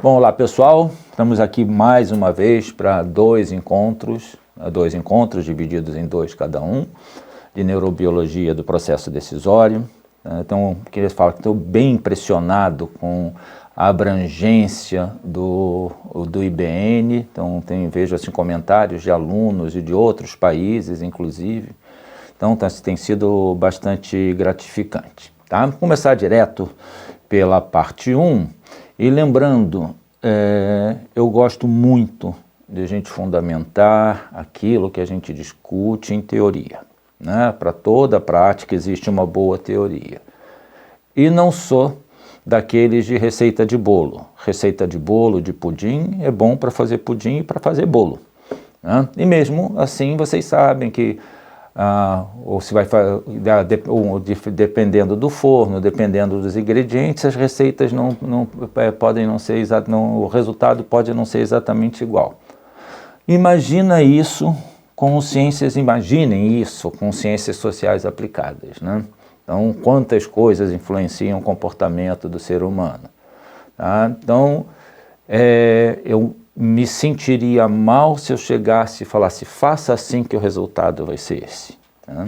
Bom, olá pessoal, estamos aqui mais uma vez para dois encontros divididos em dois cada um, de neurobiologia do processo decisório. Então, queria falar que estou bem impressionado com a abrangência do IBN, então vejo assim, comentários de alunos e de outros países, inclusive, então tem sido bastante gratificante. Tá? Vamos começar direto pela parte 1, e lembrando, eu gosto muito de a gente fundamentar aquilo que a gente discute em teoria. Né? Para toda prática existe uma boa teoria. E não sou daqueles de receita de bolo. Receita de bolo, de pudim, é bom para fazer pudim e para fazer bolo. Né? E mesmo assim vocês sabem que ou se vai dependendo do forno, dependendo dos ingredientes, as receitas podem não ser o resultado pode não ser exatamente igual. Imaginem isso com ciências sociais aplicadas, né? Então, quantas coisas influenciam o comportamento do ser humano? Tá? Então, eu me sentiria mal se eu chegasse e falasse, faça assim que o resultado vai ser esse. Tá?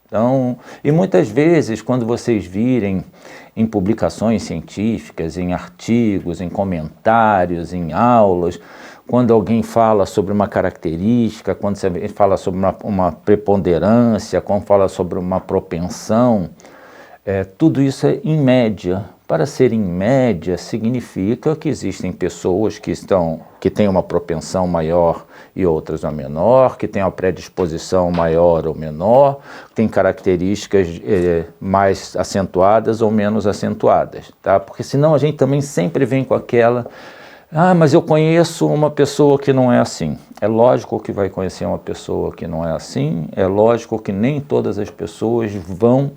Então, e muitas vezes, quando vocês virem em publicações científicas, em artigos, em comentários, em aulas, quando alguém fala sobre uma característica, quando você fala sobre uma preponderância, quando fala sobre uma propensão, tudo isso é em média. Para ser em média, significa que existem pessoas que têm uma propensão maior e outras a menor, que têm uma predisposição maior ou menor, que têm características mais acentuadas ou menos acentuadas. Tá? Porque senão a gente também sempre vem com aquela... mas eu conheço uma pessoa que não é assim. É lógico que vai conhecer uma pessoa que não é assim, é lógico que nem todas as pessoas vão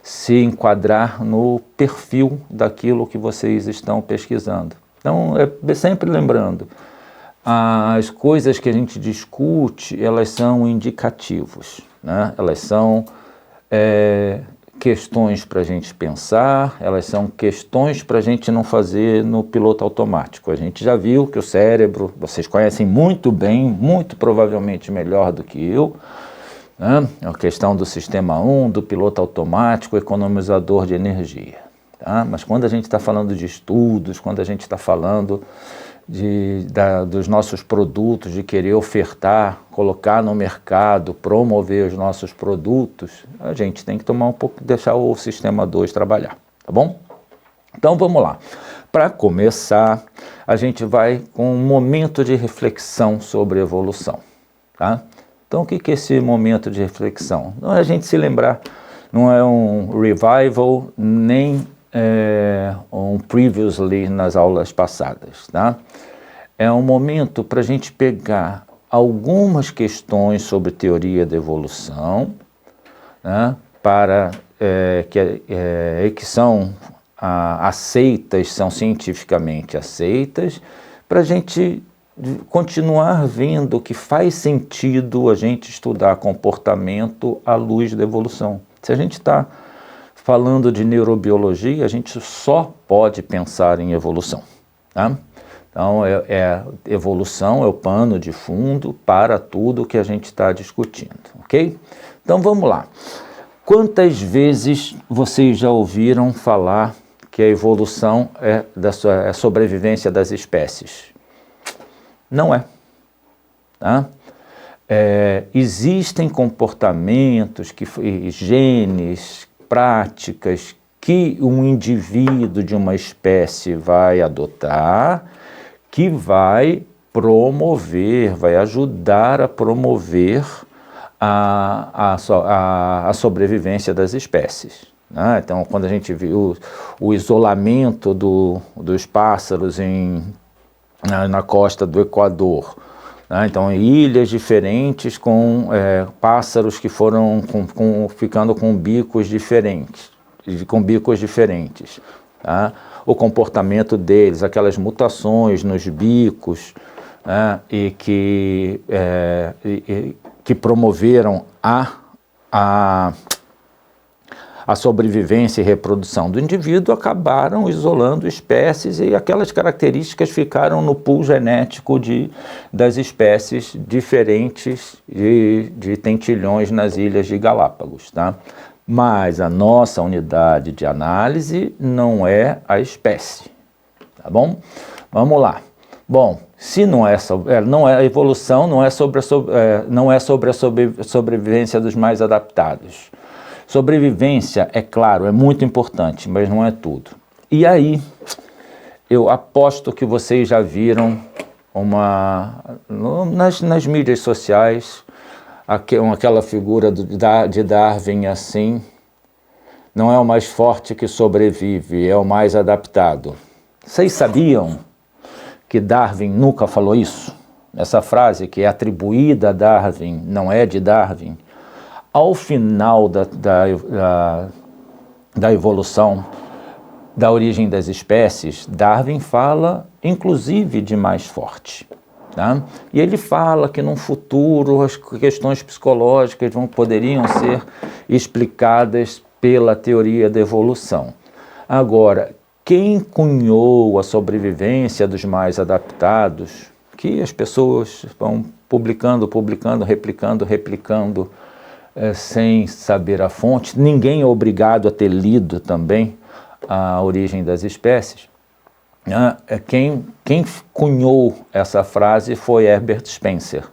se enquadrar no perfil daquilo que vocês estão pesquisando. Então, sempre lembrando, as coisas que a gente discute, elas são indicativos, né? Elas são questões para a gente pensar, elas são questões para a gente não fazer no piloto automático. A gente já viu que o cérebro, vocês conhecem muito bem, muito provavelmente melhor do que eu, né? A questão do sistema 1, do piloto automático, economizador de energia. Tá? Mas quando a gente está falando de estudos, quando a gente está falando dos nossos produtos, de querer ofertar, colocar no mercado, promover os nossos produtos, a gente tem que tomar um pouco, deixar o sistema 2 trabalhar, tá bom? Então vamos lá. Para começar, a gente vai com um momento de reflexão sobre evolução, tá? Então o que é esse momento de reflexão? Não é a gente se lembrar, não é um revival, nem um previously nas aulas passadas, tá? É um momento para a gente pegar algumas questões sobre teoria da evolução, né, que são aceitas, são cientificamente aceitas, para a gente continuar vendo que faz sentido a gente estudar comportamento à luz da evolução. Se a gente está falando de neurobiologia, a gente só pode pensar em evolução. Tá? Então, evolução é o pano de fundo para tudo que a gente está discutindo, ok? Então, vamos lá. Quantas vezes vocês já ouviram falar que a evolução é a sobrevivência das espécies? Não é. Tá? Existem comportamentos, genes, práticas que um indivíduo de uma espécie vai adotar, que vai promover, vai ajudar a promover a sobrevivência das espécies. Né? Então, quando a gente viu o isolamento dos pássaros na costa do Equador, né? Então, ilhas diferentes com pássaros que foram ficando com bicos diferentes. Tá? O comportamento deles, aquelas mutações nos bicos, né? E que promoveram a sobrevivência e reprodução do indivíduo acabaram isolando espécies e aquelas características ficaram no pool genético das espécies diferentes de tentilhões nas ilhas de Galápagos, tá? Mas a nossa unidade de análise não é a espécie, tá bom? Vamos lá. Bom, se não é a evolução, não é sobre a sobrevivência dos mais adaptados. Sobrevivência, é claro, é muito importante, mas não é tudo. E aí, eu aposto que vocês já viram nas mídias sociais, aquela figura de Darwin assim, não é o mais forte que sobrevive, é o mais adaptado. Vocês sabiam que Darwin nunca falou isso? Essa frase que é atribuída a Darwin, não é de Darwin. Ao final da evolução, da origem das espécies, Darwin fala, inclusive, de mais forte. Tá? E ele fala que num futuro as questões psicológicas poderiam ser explicadas pela teoria da evolução. Agora, quem cunhou a sobrevivência dos mais adaptados, que as pessoas vão publicando, replicando, sem saber a fonte, ninguém é obrigado a ter lido também a origem das espécies, quem cunhou essa frase foi Herbert Spencer,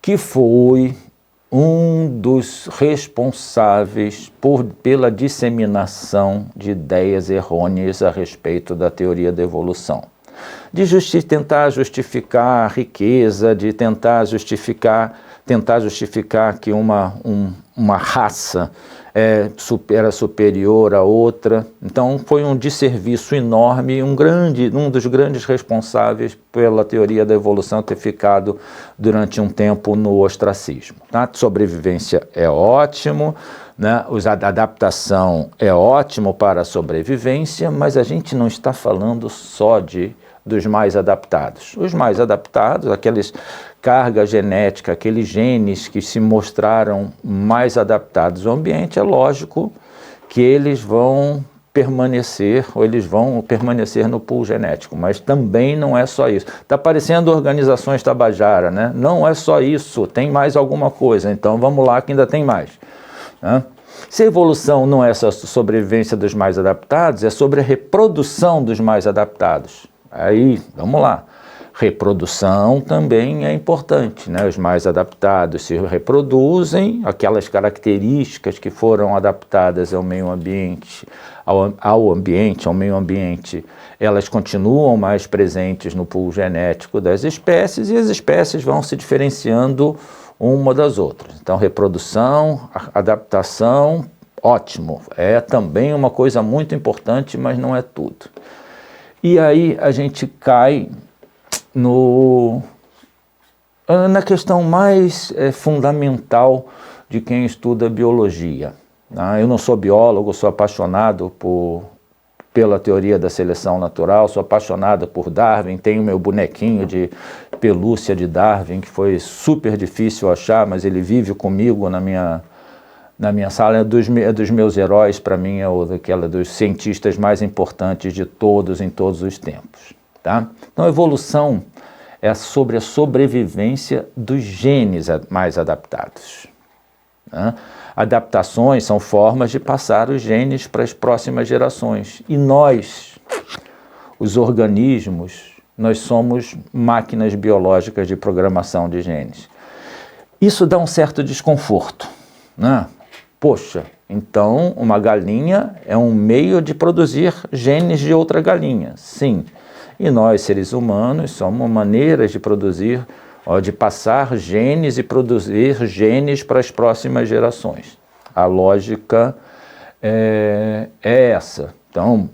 que foi um dos responsáveis pela disseminação de ideias errôneas a respeito da teoria da evolução. De tentar justificar a riqueza, de tentar justificar que uma raça era superior à outra. Então foi um desserviço enorme, um dos grandes responsáveis pela teoria da evolução ter ficado durante um tempo no ostracismo. Tá? Sobrevivência é ótimo, né? A adaptação é ótimo para a sobrevivência, mas a gente não está falando só dos mais adaptados. Os mais adaptados, aquelas cargas genéticas, aqueles genes que se mostraram mais adaptados ao ambiente, é lógico que eles vão permanecer no pool genético, mas também não é só isso. Está parecendo organizações Tabajara, né? Não é só isso, tem mais alguma coisa, então vamos lá que ainda tem mais, né? Se a evolução não é só a sobrevivência dos mais adaptados, é sobre a reprodução dos mais adaptados. Aí, vamos lá, reprodução também é importante, né? Os mais adaptados se reproduzem, aquelas características que foram adaptadas ao meio ambiente, ao meio ambiente, elas continuam mais presentes no pool genético das espécies e as espécies vão se diferenciando uma das outras. Então, reprodução, adaptação, ótimo, é também uma coisa muito importante, mas não é tudo. E aí a gente cai na questão mais fundamental de quem estuda biologia. Eu não sou biólogo, sou apaixonado pela teoria da seleção natural, sou apaixonado por Darwin, tenho meu bonequinho de pelúcia de Darwin, que foi super difícil achar, mas ele vive comigo na minha sala, é dos meus heróis, para mim, dos cientistas mais importantes de todos, em todos os tempos. Tá? Então, a evolução é sobre a sobrevivência dos genes mais adaptados. Né? Adaptações são formas de passar os genes para as próximas gerações. E nós, os organismos, nós somos máquinas biológicas de programação de genes. Isso dá um certo desconforto, né? Poxa, então uma galinha é um meio de produzir genes de outra galinha. Sim. E nós, seres humanos, somos maneiras de produzir, de passar genes e produzir genes para as próximas gerações. A lógica é essa. Então,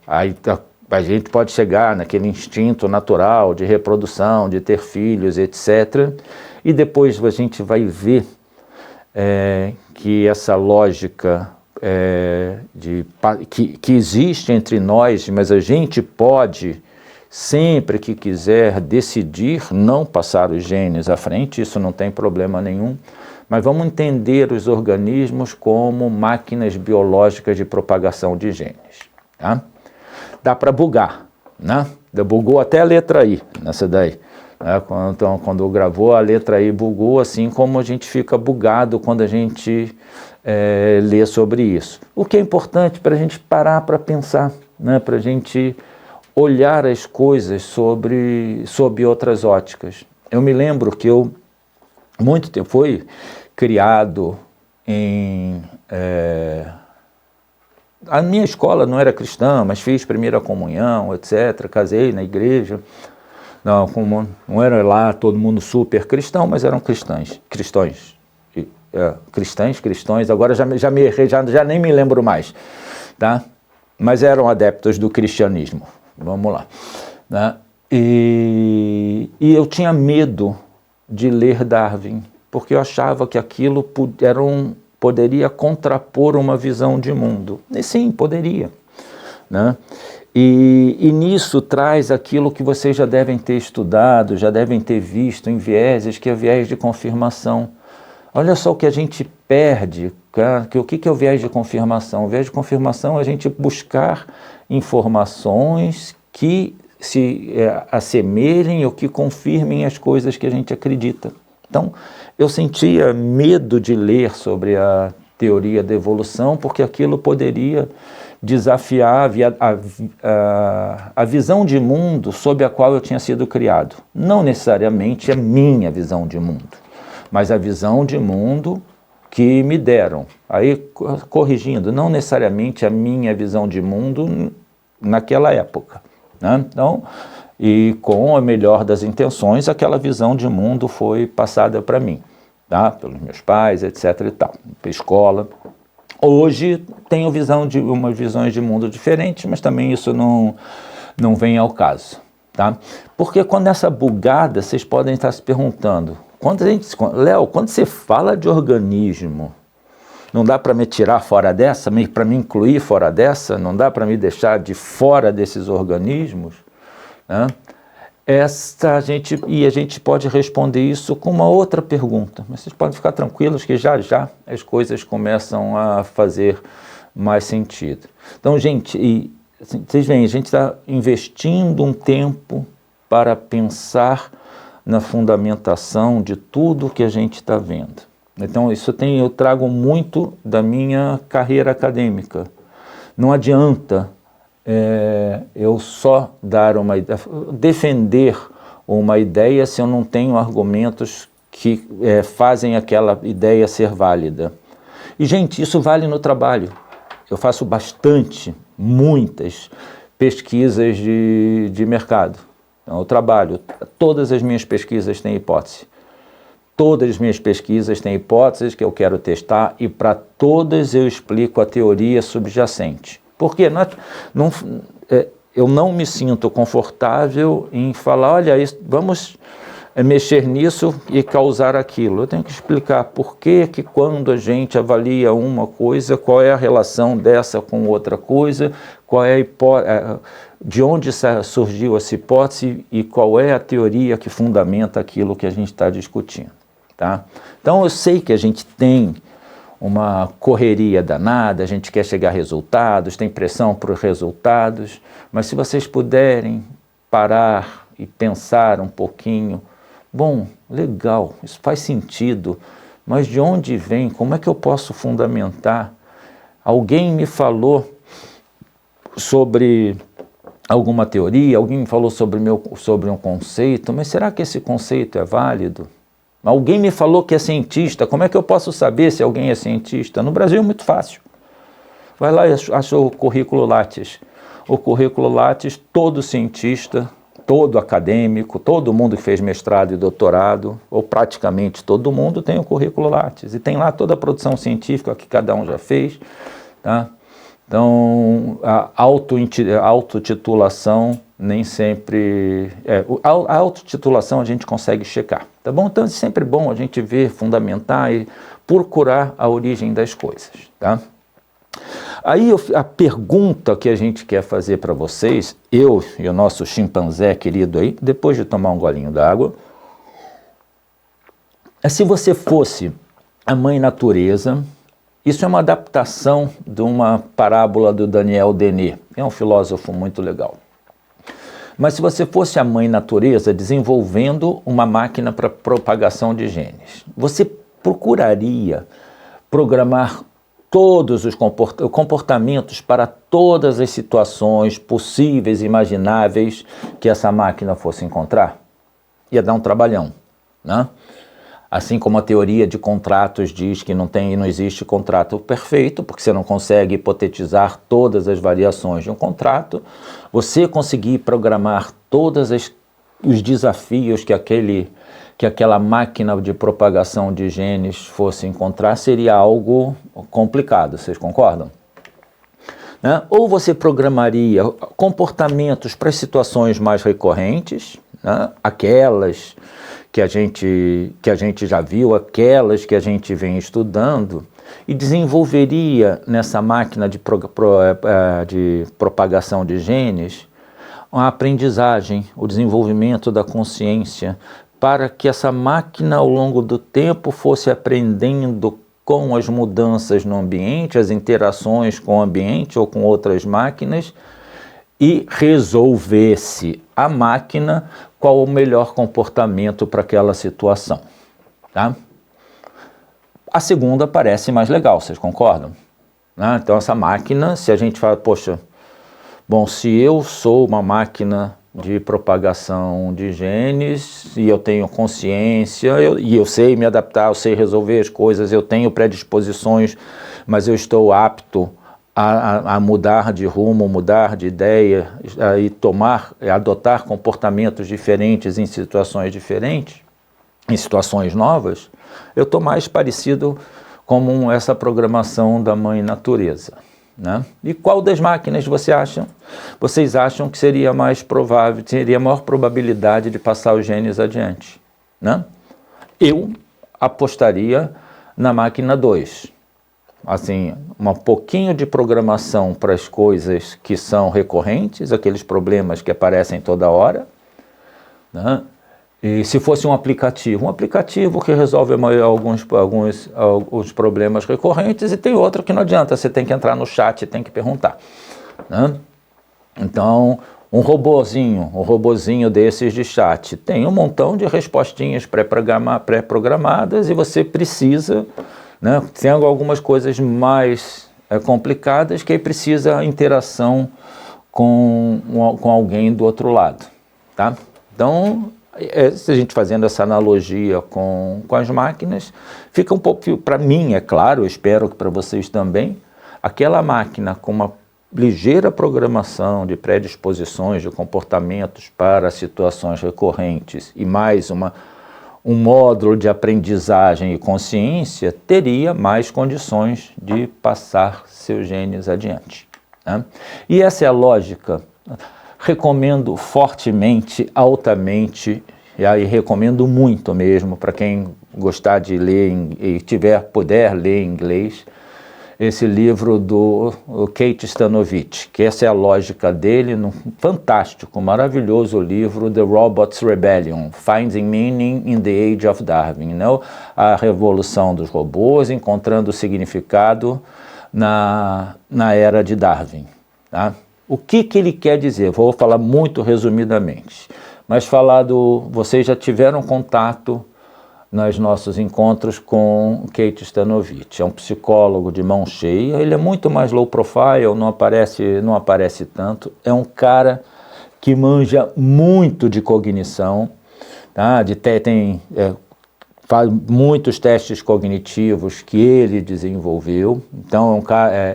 aí a gente pode chegar naquele instinto natural de reprodução, de ter filhos, etc. E depois a gente vai ver que essa lógica que existe entre nós, mas a gente pode, sempre que quiser, decidir não passar os genes à frente, isso não tem problema nenhum, mas vamos entender os organismos como máquinas biológicas de propagação de genes. Tá? Dá para bugar, né? Bugou até a letra I nessa daí. Então, quando gravou a letra I bugou, assim como a gente fica bugado quando a gente lê sobre isso. O que é importante para a gente parar para pensar, né? Para a gente olhar as coisas sob outras óticas. Eu me lembro que eu, muito tempo, fui criado em... A minha escola não era cristã, mas fiz primeira comunhão, etc. Casei na igreja. Não era lá todo mundo super cristão, mas eram cristãos. Agora já nem me lembro mais, tá? Mas eram adeptos do cristianismo. Vamos lá. Né? E eu tinha medo de ler Darwin, porque eu achava que aquilo poderia contrapor uma visão de mundo. E sim, poderia. Né? E nisso traz aquilo que vocês já devem ter estudado, já devem ter visto em vieses, que é viés de confirmação. Olha só o que a gente perde. O que é o viés de confirmação? O viés de confirmação é a gente buscar informações que se assemelhem ou que confirmem as coisas que a gente acredita. Então, eu sentia medo de ler sobre a teoria da evolução, porque aquilo poderia desafiar a visão de mundo sob a qual eu tinha sido criado. Não necessariamente a minha visão de mundo, mas a visão de mundo que me deram. Aí, corrigindo, não necessariamente a minha visão de mundo naquela época. Né? Então, e com a melhor das intenções, aquela visão de mundo foi passada para mim, tá? Pelos meus pais, etc. e tal, pela escola. Hoje tenho umas visões de mundo diferentes, mas também isso não vem ao caso. Tá? Porque quando essa bugada, vocês podem estar se perguntando, Léo, quando você fala de organismo, não dá para me tirar fora dessa, para me incluir fora dessa, não dá para me deixar de fora desses organismos? Né? A gente pode responder isso com uma outra pergunta, mas vocês podem ficar tranquilos que já as coisas começam a fazer mais sentido. Então, gente, vocês veem, a gente está investindo um tempo para pensar na fundamentação de tudo que a gente está vendo. Então, eu trago muito da minha carreira acadêmica. Não adianta eu só defender uma ideia se eu não tenho argumentos que fazem aquela ideia ser válida. E, gente, isso vale no trabalho. Eu faço muitas pesquisas de mercado. Então, eu trabalho, todas as minhas pesquisas têm hipótese. Todas as minhas pesquisas têm hipóteses que eu quero testar e para todas eu explico a teoria subjacente. Porque eu não me sinto confortável em falar, olha, vamos mexer nisso e causar aquilo. Eu tenho que explicar por que quando a gente avalia uma coisa, qual é a relação dessa com outra coisa, qual é de onde surgiu essa hipótese e qual é a teoria que fundamenta aquilo que a gente está discutindo. Tá? Então eu sei que a gente tem uma correria danada, a gente quer chegar a resultados, tem pressão por resultados, mas se vocês puderem parar e pensar um pouquinho, bom, legal, isso faz sentido, mas de onde vem, como é que eu posso fundamentar? Alguém me falou sobre alguma teoria, alguém me falou sobre um conceito, mas será que esse conceito é válido? Alguém me falou que é cientista, como é que eu posso saber se alguém é cientista? No Brasil é muito fácil. Vai lá e acha o currículo Lattes. O currículo Lattes, todo cientista, todo acadêmico, todo mundo que fez mestrado e doutorado, ou praticamente todo mundo tem o currículo Lattes. E tem lá toda a produção científica que cada um já fez. Tá? Então, a autotitulação nem sempre... a autotitulação a gente consegue checar, tá bom? Então é sempre bom a gente ver, fundamentar e procurar a origem das coisas, tá? Aí a pergunta que a gente quer fazer para vocês, eu e o nosso chimpanzé querido aí, depois de tomar um golinho d'água, é se você fosse a Mãe Natureza. Isso é uma adaptação de uma parábola do Daniel Dennett, é um filósofo muito legal. Mas se você fosse a Mãe Natureza desenvolvendo uma máquina para propagação de genes, você procuraria programar todos os comportamentos para todas as situações possíveis e imagináveis que essa máquina fosse encontrar? Ia dar um trabalhão, né? Assim como a teoria de contratos diz que não existe contrato perfeito, porque você não consegue hipotetizar todas as variações de um contrato, você conseguir programar todos os desafios que aquela máquina de propagação de genes fosse encontrar seria algo complicado, vocês concordam? Né? Ou você programaria comportamentos para as situações mais recorrentes, né? Aquelas que a gente já viu, aquelas que a gente vem estudando, e desenvolveria nessa máquina de propagação de genes a aprendizagem, o desenvolvimento da consciência, para que essa máquina ao longo do tempo fosse aprendendo com as mudanças no ambiente, as interações com o ambiente ou com outras máquinas, e resolvesse a máquina qual o melhor comportamento para aquela situação. Tá? A segunda parece mais legal, vocês concordam? Né? Então essa máquina, se a gente fala, poxa, bom, se eu sou uma máquina de propagação de genes e eu tenho consciência e eu sei me adaptar, eu sei resolver as coisas, eu tenho predisposições, mas eu estou apto a mudar de rumo, mudar de ideia e adotar comportamentos diferentes em situações diferentes, em situações novas, eu estou mais parecido com essa programação da Mãe Natureza. Né? E qual das máquinas vocês acham que seria mais provável, teria maior probabilidade de passar os genes adiante? Né? Eu apostaria na máquina 2. Assim, um pouquinho de programação para as coisas que são recorrentes, aqueles problemas que aparecem toda hora, né? E se fosse um aplicativo que resolve alguns problemas recorrentes, e tem outro que não adianta, você tem que entrar no chat e tem que perguntar, né? Então, um robozinho desses de chat, tem um montão de respostinhas pré-programadas e você precisa, né, tem algumas coisas mais complicadas que aí precisa interação com alguém do outro lado, tá? Então, se a gente fazendo essa analogia com as máquinas, fica um pouco, para mim, é claro, eu espero que para vocês também, aquela máquina com uma ligeira programação de predisposições de comportamentos para situações recorrentes e mais um módulo de aprendizagem e consciência, teria mais condições de passar seus genes adiante, né? E essa é a lógica. Recomendo fortemente, altamente, e aí recomendo muito mesmo, para quem gostar de ler e puder ler em inglês, esse livro do Kate Stanovich, que essa é a lógica dele, fantástico, maravilhoso livro, The Robots Rebellion, Finding Meaning in the Age of Darwin, né? A revolução dos robôs, encontrando significado na era de Darwin. Tá? O que ele quer dizer? Vou falar muito resumidamente, mas vocês já tiveram contato nos nossos encontros com Kate Stanovich, é um psicólogo de mão cheia, ele é muito mais low profile, não aparece tanto, é um cara que manja muito de cognição, tá? Faz muitos testes cognitivos que ele desenvolveu, então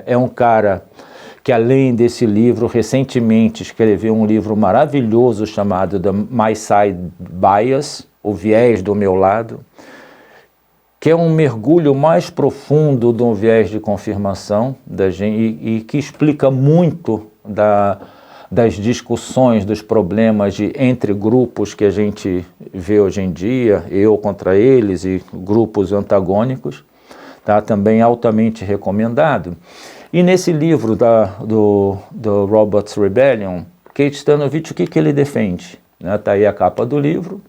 é um cara que além desse livro, recentemente escreveu um livro maravilhoso chamado The My Side Bias, O Viés do Meu Lado, que é um mergulho mais profundo do viés de confirmação e que explica muito das discussões, dos problemas entre grupos que a gente vê hoje em dia, eu contra eles e grupos antagônicos, tá? Também altamente recomendado. E nesse livro do Robots Rebellion, Kate Stanovich, o que ele defende? Tá aí a capa do livro.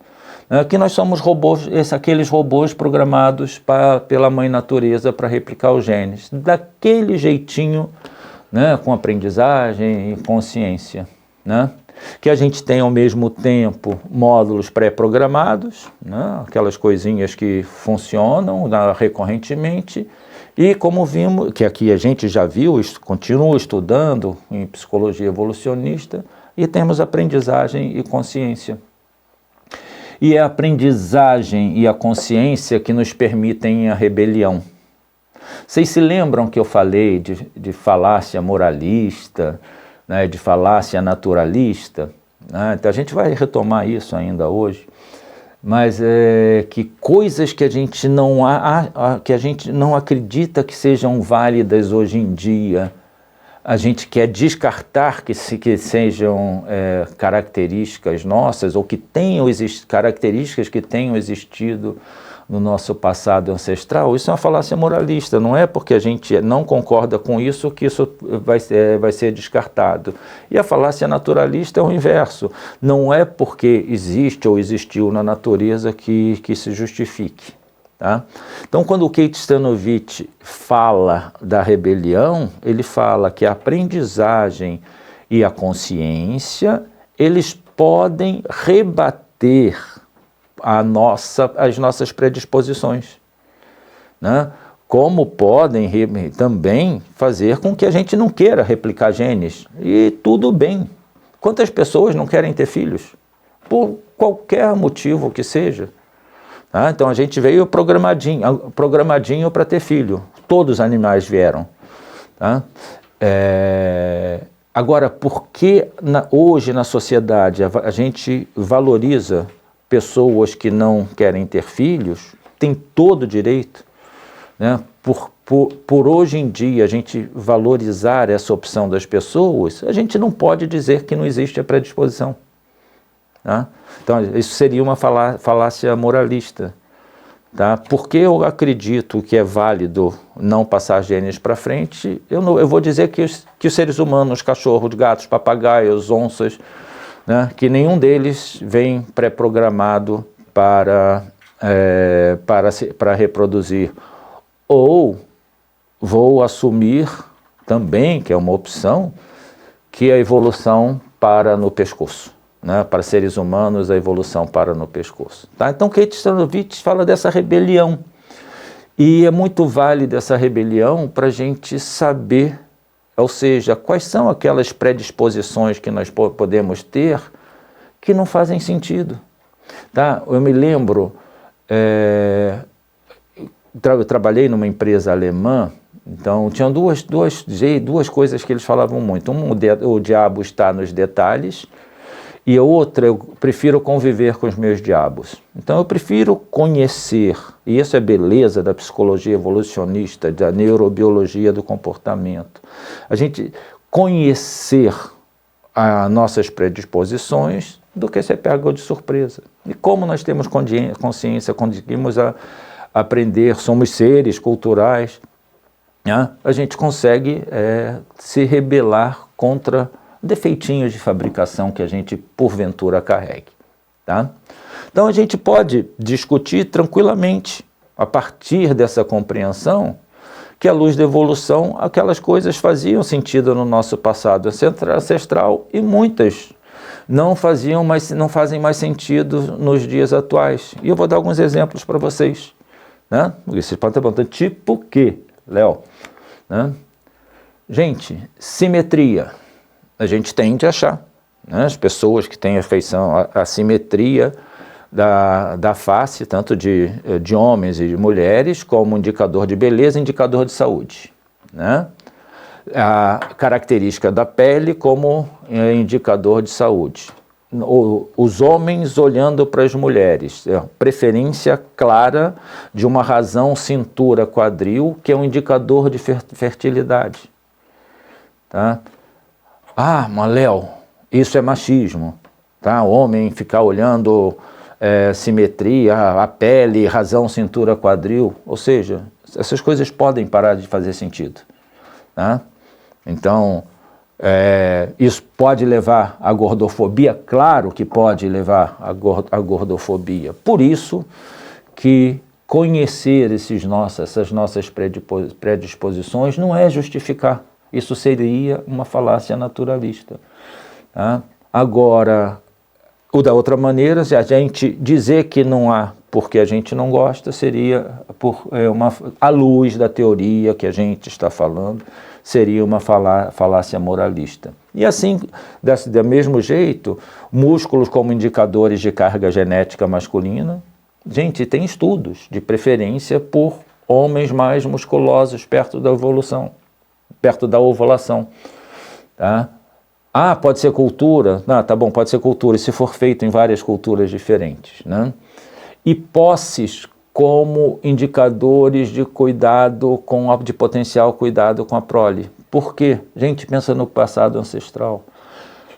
que nós somos robôs, aqueles robôs programados pela mãe natureza para replicar os genes, daquele jeitinho, né, com aprendizagem e consciência, né? Que a gente tem ao mesmo tempo módulos pré-programados, né, aquelas coisinhas que funcionam recorrentemente, e como vimos, que aqui a gente já viu, continua estudando em psicologia evolucionista, e temos aprendizagem e consciência. E é a aprendizagem e a consciência que nos permitem a rebelião. Vocês se lembram que eu falei de falácia moralista, né, de falácia naturalista, né? Então a gente vai retomar isso ainda hoje, mas que coisas que a gente não acredita que sejam válidas hoje em dia, a gente quer descartar que sejam características nossas, ou que tenham características que tenham existido no nosso passado ancestral. Isso é uma falácia moralista, não é porque a gente não concorda com isso que isso vai ser descartado. E a falácia naturalista é o inverso, não é porque existe ou existiu na natureza que se justifique. Tá? Então, quando o Keith Stanovich fala da rebelião, ele fala que a aprendizagem e a consciência, eles podem rebater as nossas predisposições, né? Como podem também fazer com que a gente não queira replicar genes, e tudo bem. Quantas pessoas não querem ter filhos? Por qualquer motivo que seja. Tá? Então a gente veio programadinho para ter filho, todos os animais vieram. Tá? Agora, por que hoje na sociedade a gente valoriza pessoas que não querem ter filhos? Tem todo o direito, né? Por hoje em dia a gente valorizar essa opção das pessoas, a gente não pode dizer que não existe a predisposição. Tá? Então isso seria uma falácia moralista. Tá? Porque eu acredito que é válido não passar genes para frente, eu vou dizer que os seres humanos, cachorros, gatos, papagaios, onças, né, que nenhum deles vem pré-programado para reproduzir. Ou vou assumir também, que é uma opção, que a evolução para no pescoço. Né, para seres humanos, a evolução para no pescoço. Tá? Então, Keith Stanovich fala dessa rebelião. E é muito válida essa rebelião para a gente saber, ou seja, quais são aquelas predisposições que nós podemos ter que não fazem sentido. Tá? Eu me lembro, eu trabalhei numa empresa alemã, então tinham duas coisas que eles falavam muito. O diabo está nos detalhes, e a outra, eu prefiro conviver com os meus diabos. Então eu prefiro conhecer, e isso é beleza da psicologia evolucionista, da neurobiologia do comportamento. A gente conhecer as nossas predisposições do que ser pego de surpresa. E como nós temos consciência, conseguimos aprender, somos seres culturais, né? A gente consegue se rebelar contra defeitinhos de fabricação que a gente porventura carregue. Tá? Então a gente pode discutir tranquilamente, a partir dessa compreensão, que à luz da evolução aquelas coisas faziam sentido no nosso passado ancestral e muitas não fazem mais sentido nos dias atuais. E eu vou dar alguns exemplos para vocês. Né? Vocês podem estar perguntando, tipo o quê, Léo? Né? Gente, simetria. A gente tende a achar, né? As pessoas que têm a simetria da face, tanto de homens e de mulheres, como indicador de beleza, indicador de saúde. Né? A característica da pele como indicador de saúde. Os homens olhando para as mulheres, preferência clara de uma razão cintura-quadril, que é um indicador de fertilidade. Tá? Ah, mas Léo, isso é machismo, tá? O homem ficar olhando simetria, a pele, razão, cintura, quadril, ou seja, essas coisas podem parar de fazer sentido, tá? Então, Isso pode levar à gordofobia? Claro que pode levar à gordofobia. Por isso que conhecer essas nossas predisposições não é justificar. Isso seria uma falácia naturalista. Tá? Agora, da outra maneira, se a gente dizer que não há porque a gente não gosta, seria à luz da teoria que a gente está falando, seria uma falácia moralista. E assim, do mesmo jeito, músculos como indicadores de carga genética masculina. Gente, tem estudos de preferência por homens mais musculosos perto da evolução, perto da ovulação. Tá? Ah, pode ser cultura? Não, tá bom, pode ser cultura, e se for feito em várias culturas diferentes. Né? E posses como indicadores de cuidado, de potencial cuidado com a prole. Por quê? Gente, pensa no passado ancestral.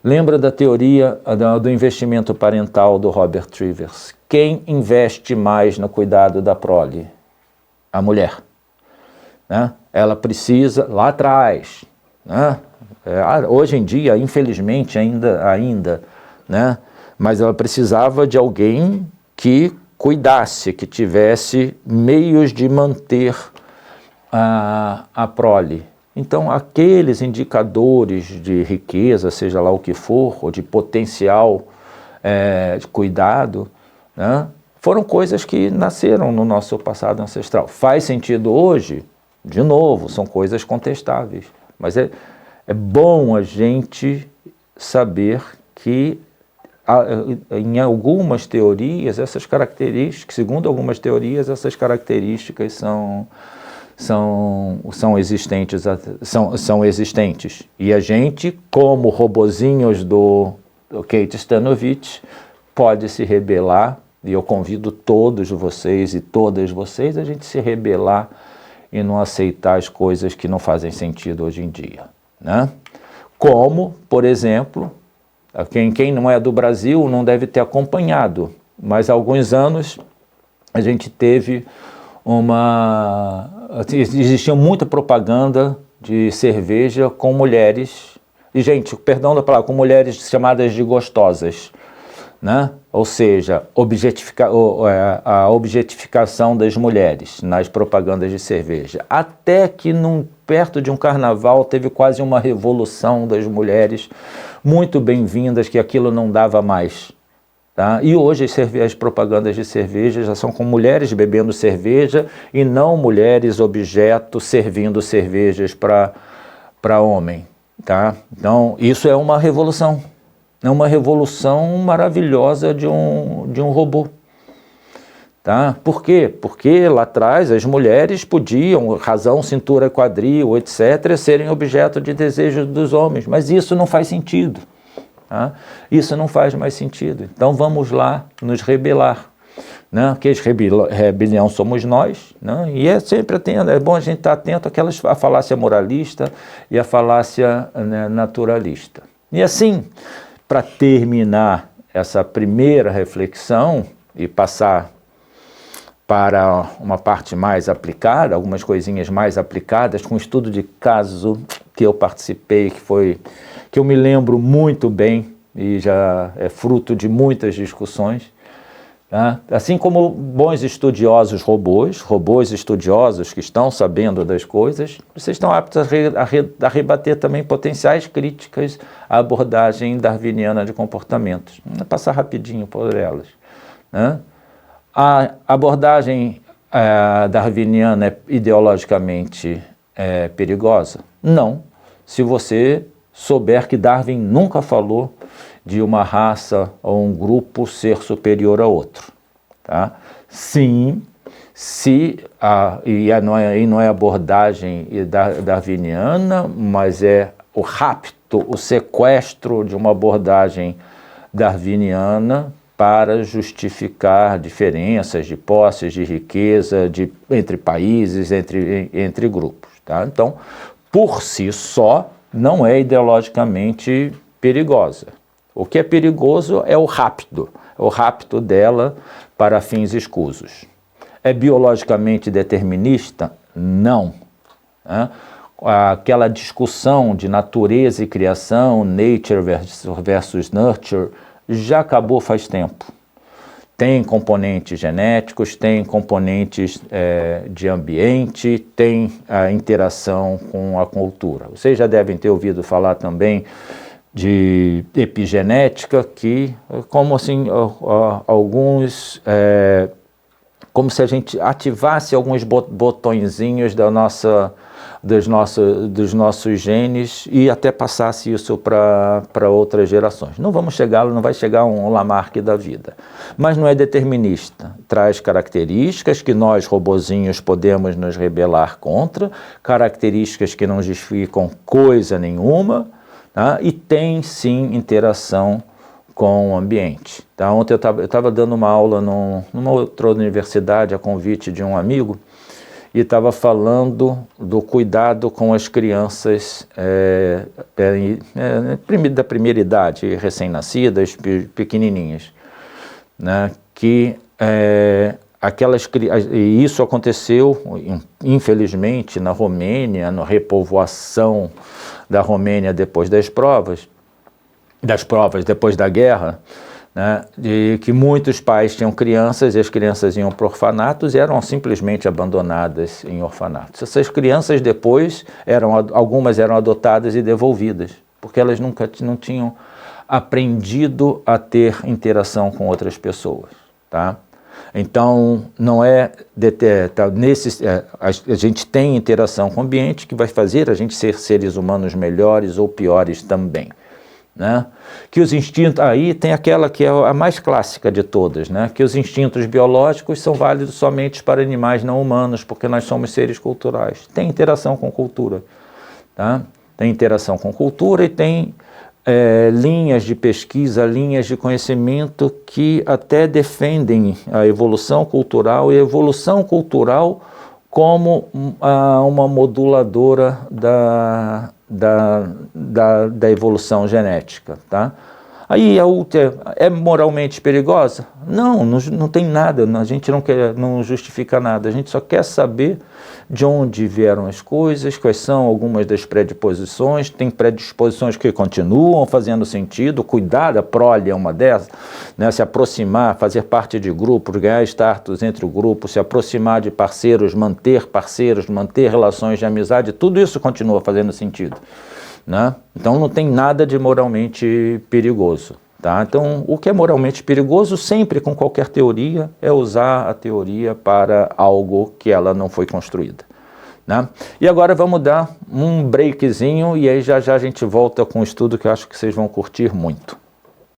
Lembra da teoria do investimento parental do Robert Trivers? Quem investe mais no cuidado da prole? A mulher. Né? Ela precisa, lá atrás, né? Hoje em dia, infelizmente, ainda, né? Mas ela precisava de alguém que cuidasse, que tivesse meios de manter a prole. Então, aqueles indicadores de riqueza, seja lá o que for, ou de potencial de cuidado, né, foram coisas que nasceram no nosso passado ancestral. Faz sentido hoje? De novo, são coisas contestáveis. Mas é bom a gente saber que em algumas teorias, essas características, segundo algumas teorias, essas características são existentes. E a gente, como robozinhos do Kate Stanovich, pode se rebelar, e eu convido todos vocês e todas vocês a gente se rebelar e não aceitar as coisas que não fazem sentido hoje em dia. Né? Como, por exemplo, quem não é do Brasil não deve ter acompanhado, mas há alguns anos a gente teve existia muita propaganda de cerveja com mulheres, e gente, perdão da palavra, com mulheres chamadas de gostosas, né? Ou seja, a objetificação das mulheres nas propagandas de cerveja. Até que perto de um carnaval teve quase uma revolução das mulheres muito bem-vindas, que aquilo não dava mais. Tá? E hoje as propagandas de cerveja já são com mulheres bebendo cerveja e não mulheres objeto servindo cervejas para homem. Tá? Então, isso é uma revolução. É uma revolução maravilhosa de um robô. Tá? Por quê? Porque lá atrás as mulheres podiam, razão, cintura, quadril, etc., serem objeto de desejo dos homens, mas isso não faz sentido. Tá? Isso não faz mais sentido. Então vamos lá nos rebelar. Né? Porque rebelião somos nós, né? E é bom a gente estar atento à falácia moralista e à falácia, né, naturalista. E assim, para terminar essa primeira reflexão e passar para uma parte mais aplicada, algumas coisinhas mais aplicadas, com um estudo de caso que eu participei, que eu me lembro muito bem e já é fruto de muitas discussões. Tá? Assim como bons estudiosos robôs estudiosos que estão sabendo das coisas, vocês estão aptos a rebater também potenciais críticas à abordagem darwiniana de comportamentos. Vou passar rapidinho por elas. Né? A abordagem darwiniana é ideologicamente perigosa? Não, se você souber que Darwin nunca falou de uma raça ou um grupo ser superior a outro. Tá? Sim, não é abordagem darwiniana, mas é o rapto, o sequestro de uma abordagem darwiniana para justificar diferenças de posses, de riqueza, entre países, entre grupos. Tá? Então, por si só, não é ideologicamente perigosa. O que é perigoso é o rapto dela para fins escusos. É biologicamente determinista? Não. Né? aquela discussão de natureza e criação, nature versus nurture, já acabou faz tempo. Tem componentes genéticos, tem componentes de ambiente, tem a interação com a cultura. Vocês já devem ter ouvido falar também de epigenética, que como assim, alguns, como se a gente ativasse alguns botõezinhos dos nossos genes e até passasse isso para outras gerações. Não vai chegar um Lamarck da vida, mas não é determinista. Traz características que nós, robozinhos, podemos nos rebelar contra, características que não justificam coisa nenhuma, tá? E tem sim interação com o ambiente. Tá? Ontem eu estava dando uma aula numa outra universidade a convite de um amigo, e estava falando do cuidado com as crianças da primeira idade, recém-nascidas, pequenininhas, né? Que e isso aconteceu, infelizmente, na Romênia, na repovoação da Romênia depois das provas depois da guerra, né, de que muitos pais tinham crianças e as crianças iam para orfanatos e eram simplesmente abandonadas em orfanatos. Essas crianças depois, algumas eram adotadas e devolvidas, porque elas não tinham aprendido a ter interação com outras pessoas, tá? Então, não a gente tem interação com o ambiente que vai fazer a gente ser seres humanos melhores ou piores também. Né? Que os instintos, aí tem aquela que é a mais clássica de todas, né? Que os instintos biológicos são válidos somente para animais não humanos, porque nós somos seres culturais. Tem interação com cultura, tá? Tem interação com cultura e tem linhas de pesquisa, linhas de conhecimento que até defendem a evolução cultural, e a evolução cultural como uma moduladora da evolução genética, tá? Aí é moralmente perigosa? Não tem nada, a gente não justifica nada, a gente só quer saber de onde vieram as coisas, quais são algumas das predisposições. Tem predisposições que continuam fazendo sentido, cuidar da prole é uma dessas, né? Se aproximar, fazer parte de grupos, ganhar status entre o grupo, se aproximar de parceiros, manter relações de amizade, tudo isso continua fazendo sentido, né? Então não tem nada de moralmente perigoso, tá? Então o que é moralmente perigoso sempre com qualquer teoria é usar a teoria para algo que ela não foi construída, né? E agora vamos dar um breakzinho e aí já a gente volta com um estudo que eu acho que vocês vão curtir muito.